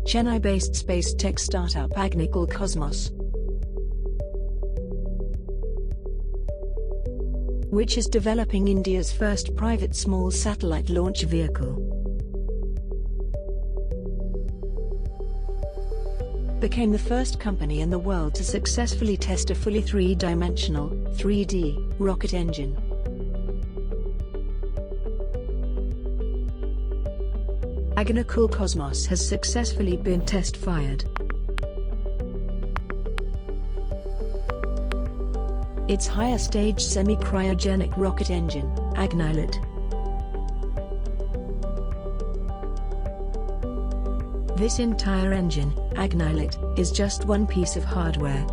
Chennai-based space tech startup Agnikul Cosmos, which is developing India's first private small satellite launch vehicle, became the first company in the world to successfully test a fully three-dimensional, 3D, rocket engine. Agnikul Cosmos has successfully been test-fired. Its higher-stage semi-cryogenic rocket engine, Agnikul. This entire engine, Agnikul, is just one piece of hardware.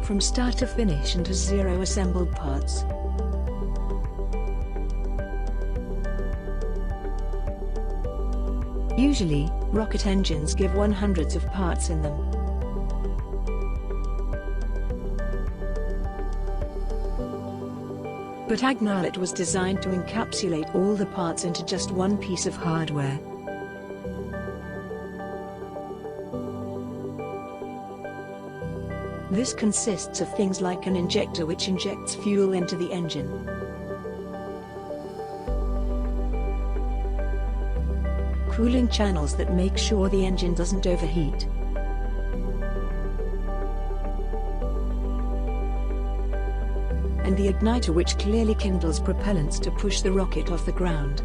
From start to finish and to zero assembled parts. Usually, rocket engines give hundreds of parts in them. But Agnikul was designed to encapsulate all the parts into just one piece of hardware. This consists of things like an injector which injects fuel into the engine, cooling channels that make sure the engine doesn't overheat, and the igniter which clearly kindles propellants to push the rocket off the ground.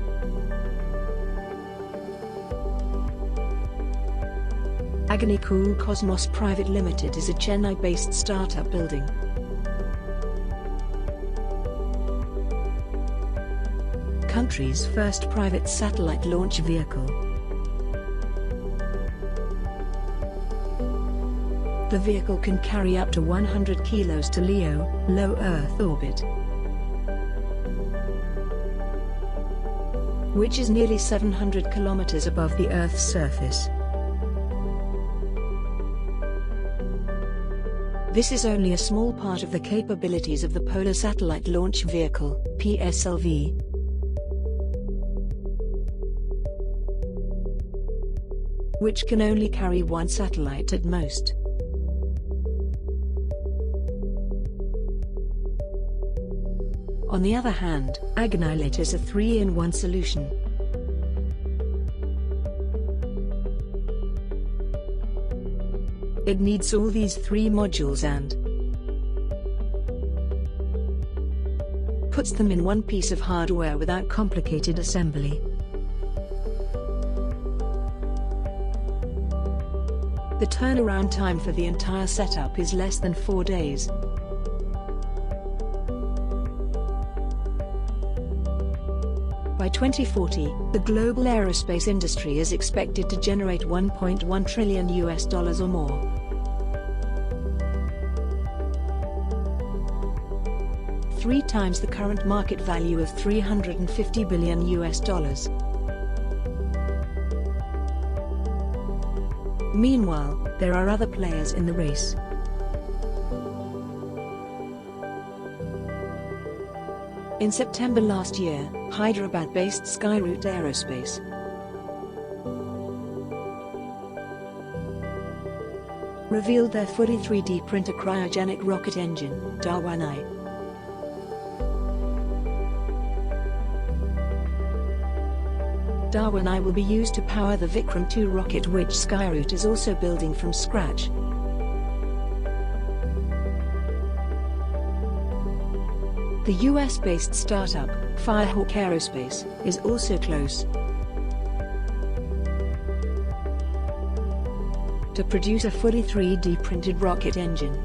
Agnikul Cosmos Private Limited is a Chennai-based startup building country's first private satellite launch vehicle. The vehicle can carry up to 100 kilos to LEO, low Earth orbit, which is nearly 700 kilometers above the Earth's surface. This is only a small part of the capabilities of the Polar Satellite Launch Vehicle, PSLV, which can only carry one satellite at most. On the other hand, Agnikul is a 3-in-1 solution. It needs all these three modules and puts them in one piece of hardware without complicated assembly. The turnaround time for the entire setup is less than 4 days. By 2040, the global aerospace industry is expected to generate $1.1 trillion or more. Three times the current market value of $350 billion. Meanwhile, there are other players in the race. In September last year, Hyderabad-based Skyroot Aerospace revealed their fully 3D printer cryogenic rocket engine, Dawanai. Dawanai will be used to power the Vikram 2 rocket which Skyroot is also building from scratch. The US-based startup, Firehawk Aerospace, is also close to produce a fully 3D printed rocket engine.